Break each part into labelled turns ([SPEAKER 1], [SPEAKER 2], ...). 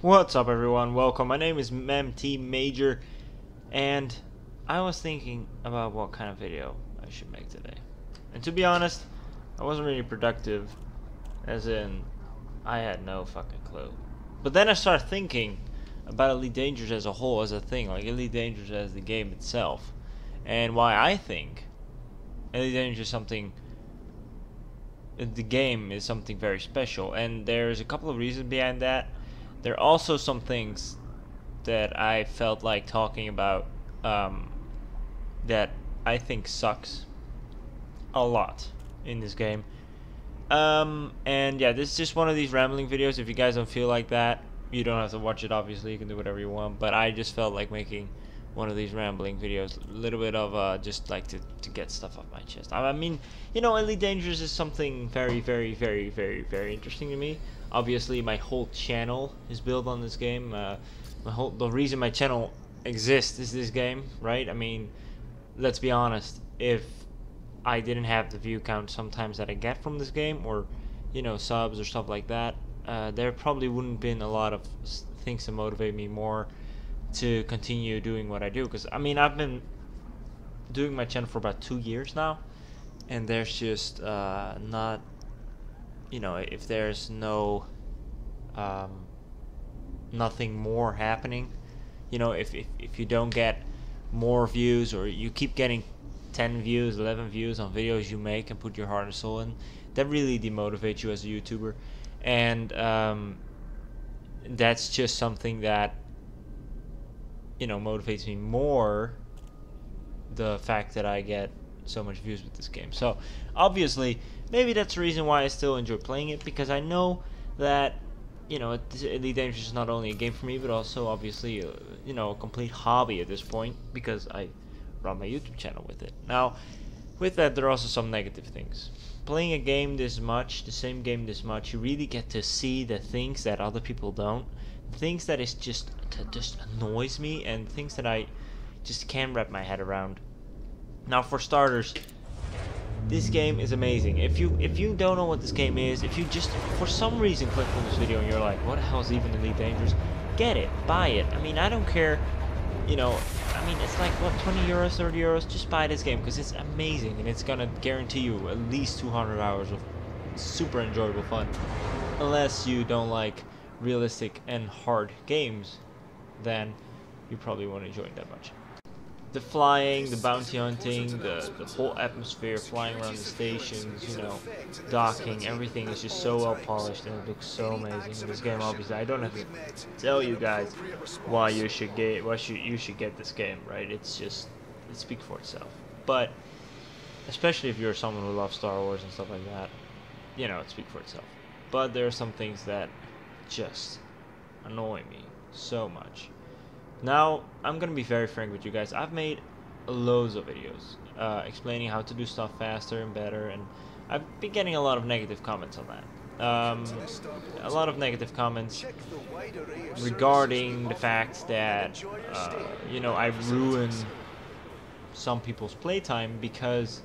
[SPEAKER 1] What's up, everyone? Welcome. My name is MT Major, and I was thinking about what kind of video I should make today. And to be honest, I wasn't really productive, as in, I had no fucking clue. But then I started thinking about Elite Dangerous as a whole, as a thing, like Elite Dangerous as the game itself, and why I think Elite Dangerous is something. The game is something very special, and there's a couple of reasons behind that. There are also some things that I felt like talking about that I think sucks a lot in this game. And yeah, this is just one of these rambling videos. If you guys don't feel like that, you don't have to watch it, obviously. You can do whatever you want, but I just felt like making one of these rambling videos, a little bit of just like to get stuff off my chest. I mean, you know, Elite Dangerous is something very interesting to me. Obviously, my whole channel is built on this game. The reason my channel exists is this game, right? I mean, let's be honest. If I didn't have the view count sometimes that I get from this game, or you know, subs or stuff like that, there probably wouldn't been a lot of things to motivate me more to continue doing what I do. Because I mean, I've been doing my channel for about 2 years now, and there's just not, you know, if there's no nothing more happening, you know, if you don't get more views, or you keep getting 10 views, 11 views on videos you make and put your heart and soul in, that really demotivates you as a YouTuber. And that's just something that, you know, motivates me more, the fact that I get so much views with this game. So obviously, maybe that's the reason why I still enjoy playing it, because I know that, you know, Elite Dangerous is not only a game for me, but also obviously you know, a complete hobby at this point, because I run my YouTube channel with it. Now, with that, there are also some negative things. Playing a game this much, the same game this much, you really get to see the things that other people don't, things that is just annoys me, and things that I just can't wrap my head around. Now, for starters, this game is amazing. If you don't know what this game is, if you just for some reason click on this video and you're like, what the hell is even Elite Dangerous? Get it, buy it. I mean, I don't care, you know, I mean, it's like, what, 20 euros, 30 euros? Just buy this game, because it's amazing, and it's gonna guarantee you at least 200 hours of super enjoyable fun. Unless you don't like realistic and hard games, then you probably won't enjoy it that much. The flying, the bounty hunting, the whole atmosphere, flying around the stations, you know, docking, everything is just so well polished, and it looks so amazing in this game. Obviously, I don't have to tell you guys why you should get this game, right? It's just, it speaks for itself. But especially if you're someone who loves Star Wars and stuff like that, you know, it speaks for itself. But there are some things that just annoy me so much. Now, I'm gonna be very frank with you guys. I've made loads of videos explaining how to do stuff faster and better, and I've been getting a lot of negative comments on that. A lot of negative comments regarding the fact that you know, I ruin some people's playtime, because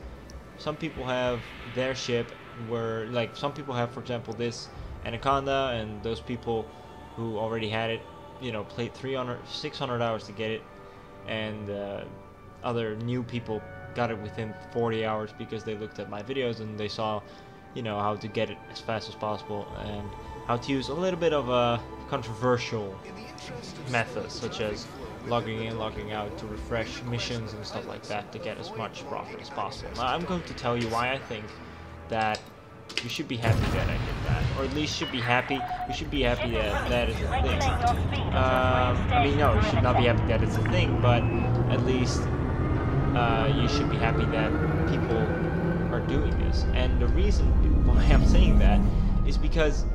[SPEAKER 1] some people have their ship where, like, some people have, for example, this Anaconda, and those people who already had it, you know, played 600 hours to get it, and other new people got it within 40 hours because they looked at my videos and they saw, you know, how to get it as fast as possible, and how to use a little bit of a controversial methods, such as logging in, logging out to refresh missions and stuff like that, to get as much profit as possible. Now, I'm going to tell you why I think that you should be happy that I did that, or at least should be happy. You should be happy that that is a thing. I mean, no, you should not be happy that it's a thing, but at least you should be happy that people are doing this. And the reason why I'm saying that is because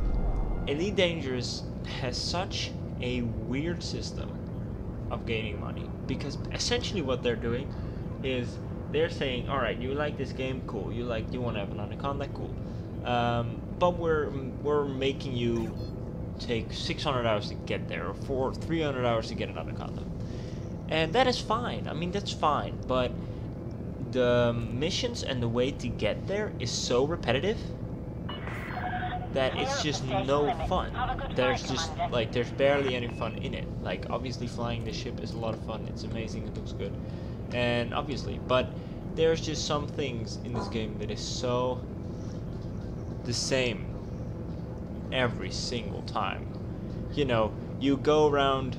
[SPEAKER 1] Elite Dangerous has such a weird system of gaining money. Because essentially what they're doing is they're saying, all right, you like this game, cool. You want to have an Anaconda, cool. But we're making you take 600 hours to get there, or 300 hours to get an Anaconda, and that is fine. I mean, that's fine. But the missions and the way to get there is so repetitive that it's just no fun. There's barely any fun in it. Like, obviously flying the ship is a lot of fun. It's amazing, it looks good. And obviously, but there's just some things in this game that is so the same every single time. You know, you go around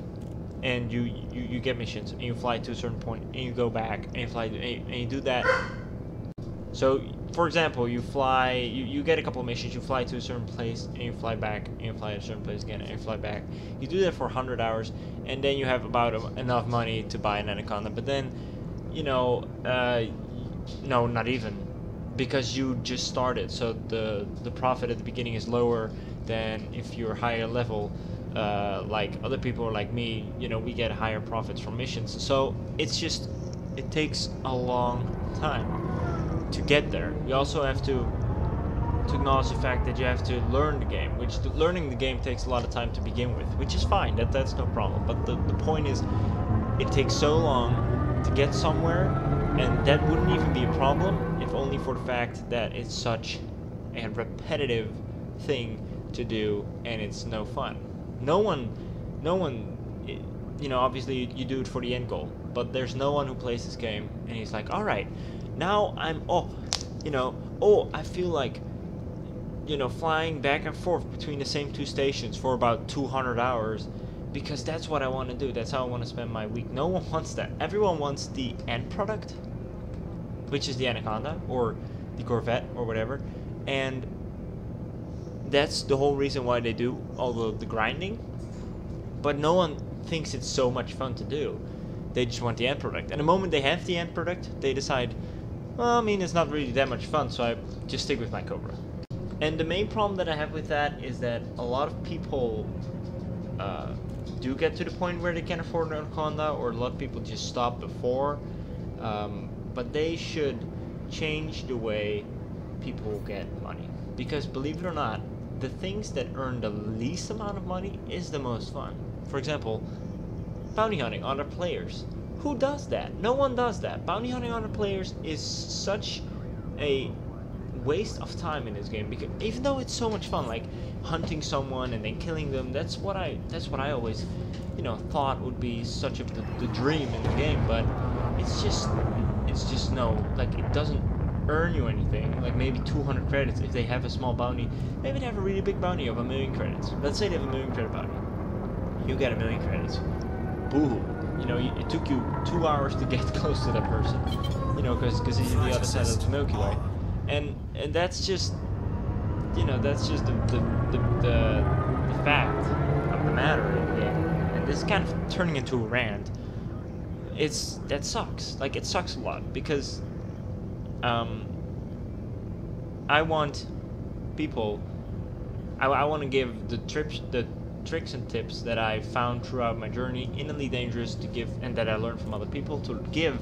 [SPEAKER 1] and you get missions and you fly to a certain point and you go back and you fly and you do that. So for example, you fly, you get a couple of missions, you fly to a certain place and you fly back and you fly to a certain place again and you fly back. You do that for 100 hours and then you have about enough money to buy an anaconda. But then, you know, no, not even, because you just started, so the profit at the beginning is lower than if you're higher level. Like other people or like me, you know, we get higher profits from missions. So it's just, it takes a long time to get there. You also have to acknowledge the fact that you have to learn the game, which learning the game takes a lot of time to begin with, which is fine, that's no problem. But the point is, it takes so long to get somewhere, and that wouldn't even be a problem if only for the fact that it's such a repetitive thing to do and it's no fun. No one, you know, obviously you do it for the end goal, but there's no one who plays this game and he's like, alright, now I feel like, you know, flying back and forth between the same two stations for about 200 hours because that's what I want to do, that's how I want to spend my week. No one wants that. Everyone wants the end product, which is the Anaconda or the Corvette or whatever, and that's the whole reason why they do all the grinding. But no one thinks it's so much fun to do. They just want the end product. And the moment they have the end product, they decide, well, I mean, it's not really that much fun, so I just stick with my Cobra. And the main problem that I have with that is that a lot of people do get to the point where they can afford an Anaconda, or a lot of people just stop before. But they should change the way people get money. Because believe it or not, the things that earn the least amount of money is the most fun. For example, bounty hunting on other players. Who does that? No one does that. Bounty hunting on other players is such a waste of time in this game, because even though it's so much fun, like hunting someone and then killing them, that's what I always, you know, thought would be such the dream in the game. But it's just no, like, it doesn't earn you anything. Like maybe 200 credits if they have a small bounty. Maybe they have a really big bounty of 1,000,000 credits. Let's say they have a 1,000,000 credit bounty. You get 1,000,000 credits. Boo. You know, it took you 2 hours to get close to that person. You know, because he's on the other side of the Milky Way. And that's just, you know, that's just the fact of the matter in the game. And this is kind of turning into a rant. That sucks. Like, it sucks a lot, because I want people, I want to give the tricks and tips that I found throughout my journey in Elite Dangerous to give, and that I learned from other people, to give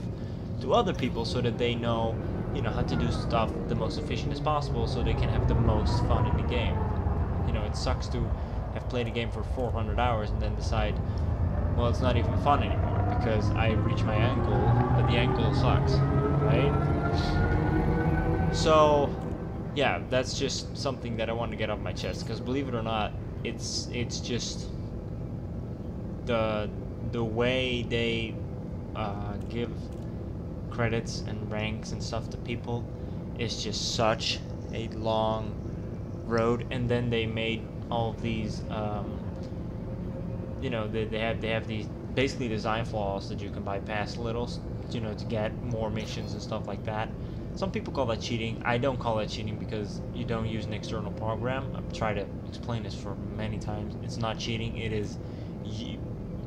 [SPEAKER 1] to other people, so that they know, you know, how to do stuff the most efficient as possible, so they can have the most fun in the game. You know, it sucks to have played a game for 400 hours and then decide, well, it's not even fun anymore because I reached my end goal, but the end goal sucks, right? So yeah, that's just something that I want to get off my chest, because believe it or not, it's just the way they give credits and ranks and stuff to people is just such a long road. And then they made all of these you know, they have these basically design flaws that you can bypass a little, you know, to get more missions and stuff like that. Some people call that cheating. I don't call that cheating because you don't use an external program. I've tried to explain this for many times. It's not cheating. It is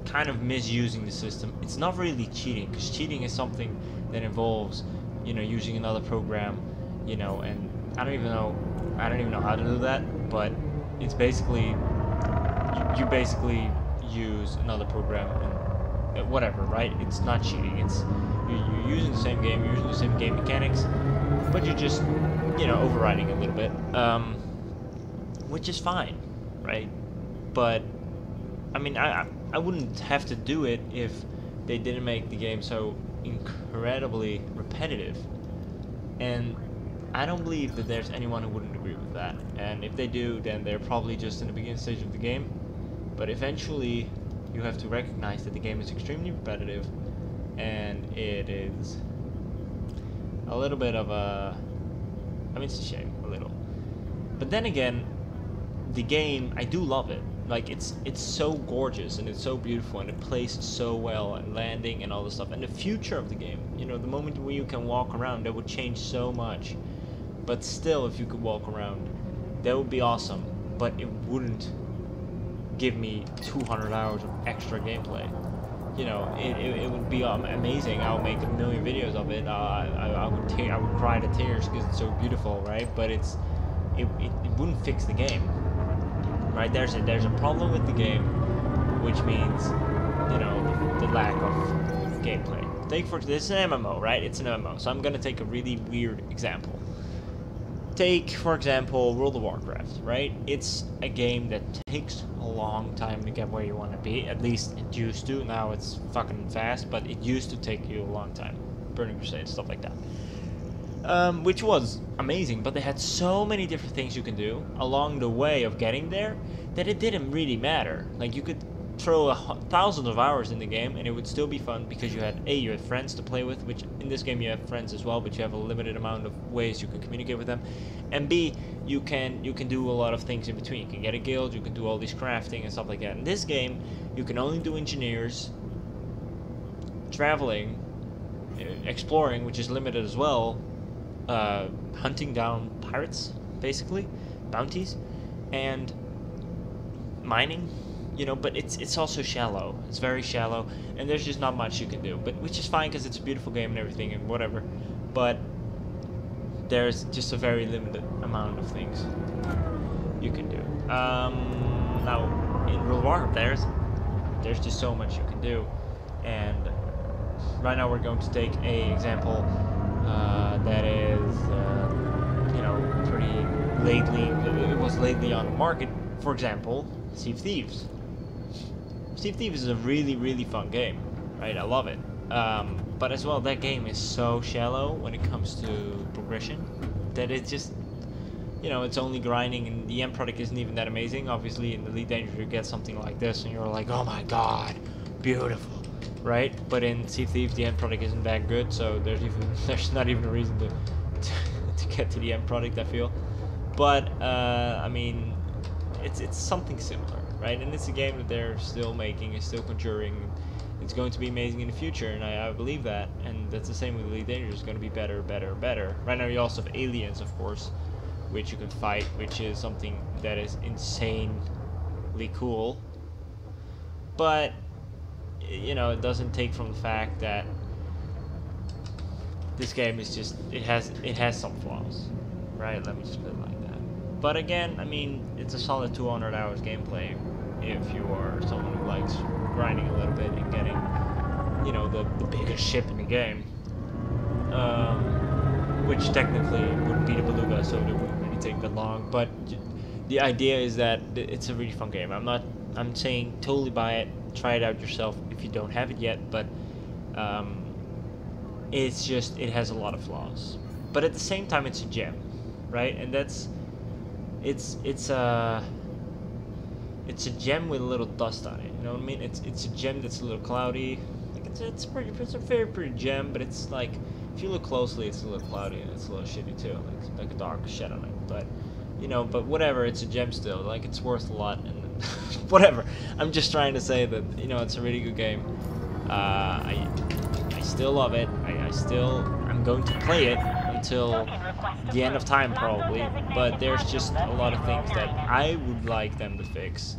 [SPEAKER 1] kind of misusing the system. It's not really cheating, because cheating is something that involves, you know, using another program, you know, and I don't even know how to do that, but it's basically you basically use another program and whatever, right? It's not cheating. It's you're using the same game, you're using the same game mechanics, but you're just, you know, overriding a little bit, which is fine, right? But I mean, I wouldn't have to do it if they didn't make the game so incredibly repetitive. And I don't believe that there's anyone who wouldn't agree with that. And if they do, then they're probably just in the beginning stage of the game. But eventually, you have to recognize that the game is extremely repetitive, and it is a little bit of a... I mean, it's a shame, a little. But then again, the game, I do love it. Like, it's so gorgeous, and it's so beautiful, and it plays so well, and landing, and all this stuff. And the future of the game, you know, the moment where you can walk around, that would change so much. But still, if you could walk around, that would be awesome. But it wouldn't give me 200 hours of extra gameplay. You know, it would be amazing. I would make a million videos of it. I would cry to tears because it's so beautiful, right? But it wouldn't fix the game, right? There's a problem with the game, which means, you know, the lack of gameplay. This is an MMO, right? It's an MMO. So I'm gonna take a really weird example. Take, for example, World of Warcraft, right? It's a game that takes a long time to get where you want to be. At least it used to. Now it's fucking fast, but it used to take you a long time. Burning Crusade, stuff like that. Which was amazing, but they had so many different things you can do along the way of getting there that it didn't really matter. Like, you could throw thousands of hours in the game and it would still be fun because you had friends to play with, which in this game you have friends as well, but you have a limited amount of ways you can communicate with them, and B, you can do a lot of things in between. You can get a guild, you can do all these crafting and stuff like that. In this game you can only do engineers, traveling, exploring, which is limited as well, hunting down pirates, basically, bounties, and mining. You know, but it's also shallow. It's very shallow, and there's just not much you can do. But which is fine because it's a beautiful game and everything and whatever. But there's just a very limited amount of things you can do. Now in World of Warcraft, there's just so much you can do, and right now we're going to take a example that is you know, pretty lately. It was lately on the market. For example, Sea of Thieves. Sea of Thieves is a really, really fun game, right? I love it. But as well, that game is so shallow when it comes to progression that it just, you know, it's only grinding, and the end product isn't even that amazing. Obviously, in Elite Dangerous, you get something like this, and you're like, oh my god, beautiful, right? But in Sea of Thieves, the end product isn't that good, so there's not even a reason to get to the end product, I feel. But I mean, it's something similar, right? And it's a game that they're still making, is still conjuring. It's going to be amazing in the future, and I believe that. And that's the same with Elite Dangerous. It's going to be better, better, better. Right now you also have aliens, of course, which you can fight, which is something that is insanely cool. But, you know, it doesn't take from the fact that this game is just, it has some flaws, right? Let me just put it like that. But again, I mean, it's a solid 200 hours gameplay if you are someone who likes grinding a little bit and getting, you know, the biggest ship in the game. Which technically would be the Beluga, so it wouldn't really take that long. But the idea is that it's a really fun game. I'm saying totally buy it, try it out yourself if you don't have it yet, but it's just, it has a lot of flaws. But at the same time, it's a gem, right? And that's, it's a gem with a little dust on it. You know what I mean? It's a gem that's a little cloudy. Like it's a very pretty gem, but it's like, if you look closely, it's a little cloudy and it's a little shitty too, like a dark shed on it. But you know, but whatever, it's a gem still. Like, it's worth a lot, and whatever. I'm just trying to say that, you know, it's a really good game. I still love it. I'm going to play it until the end of time probably, but there's just a lot of things that I would like them to fix,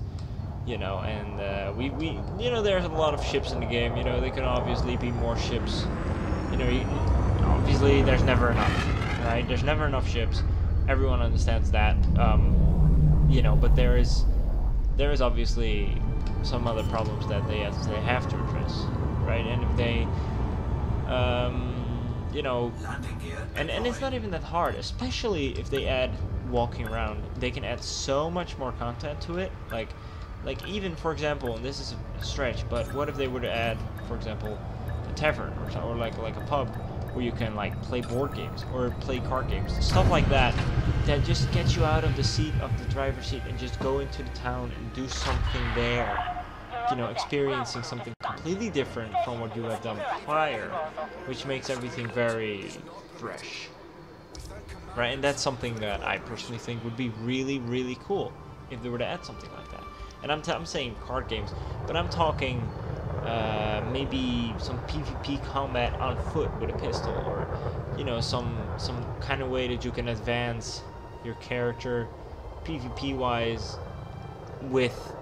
[SPEAKER 1] you know. And we you know, there's a lot of ships in the game, you know. There can obviously be more ships, you know. Obviously there's never enough, right? There's never enough ships. Everyone understands that, you know. But there is obviously some other problems that they have to address, right? And if they you know, and it's not even that hard, especially if they add walking around. They can add so much more content to it, like even, for example, and this is a stretch, but what if they were to add, for example, a tavern or like a pub where you can like play board games or play card games, stuff like that, that just gets you out of the seat of the driver's seat and just go into the town and do something there. You know, experiencing something completely different from what you have done prior, which makes everything very fresh. Right, and that's something that I personally think would be really, really cool if they were to add something like that. And I'm saying card games, but I'm talking maybe some PvP combat on foot with a pistol, or you know, some kind of way that you can advance your character PvP wise with,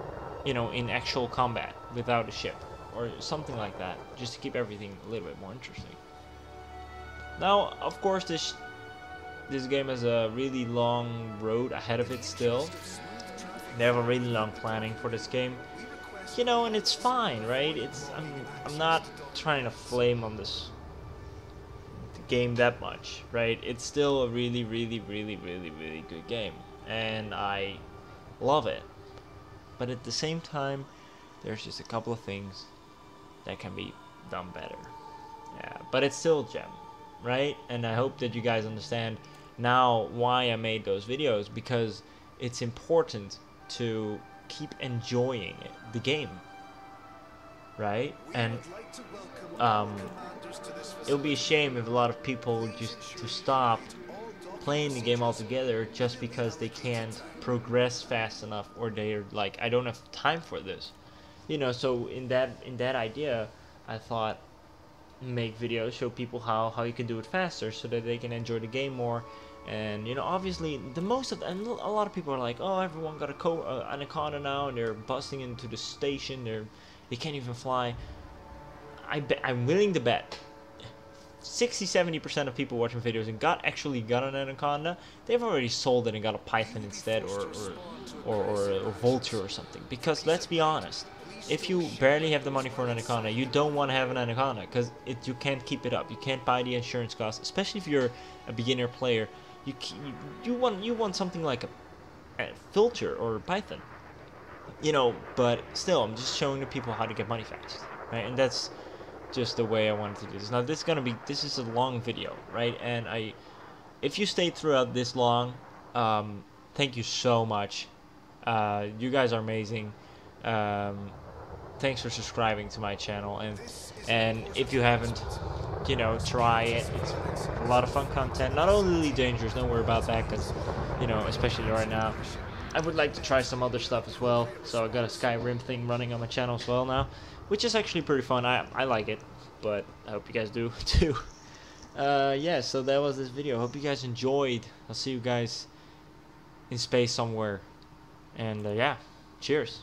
[SPEAKER 1] you know, in actual combat without a ship or something like that, just to keep everything a little bit more interesting. Now, of course, this game has a really long road ahead of it still. They have a really long planning for this game, you know, and it's fine, right? I'm not trying to flame on this game that much, right? It's still a really, really, really, really, really good game, and I love it. But at the same time, there's just a couple of things that can be done better. Yeah, but it's still a gem, right? And I hope that you guys understand now why I made those videos, because it's important to keep enjoying the game, right? And it would be a shame if a lot of people would just to stop playing the game altogether just because they can't progress fast enough, or they're like, I don't have time for this, you know. So in that idea, I thought, make videos, show people how you can do it faster so that they can enjoy the game more. And you know, obviously and a lot of people are like, oh, everyone got a anaconda now and they're busting into the station, they can't even fly. I'm willing to bet 60-70% of people watching videos and actually got an anaconda, they've already sold it and got a python instead, or a vulture or something. Because let's be honest, if you barely have the money for an anaconda, you don't want to have an anaconda, because you can't keep it up. You can't buy the insurance costs, especially if you're a beginner player. You want something like a vulture or a python, you know. But still, I'm just showing the people how to get money fast, right? And that's just the way I wanted to do this. Now this is a long video, right? And if you stayed throughout this long, thank you so much. You guys are amazing. Thanks for subscribing to my channel, and if you haven't, you know, try it. It's a lot of fun content, not only dangerous, don't worry about that, because, you know, especially right now, I would like to try some other stuff as well. So I got a Skyrim thing running on my channel as well now, which is actually pretty fun. I like it, but I hope you guys do too. Yeah, so that was this video. Hope you guys enjoyed. I'll see you guys in space somewhere, and yeah, cheers.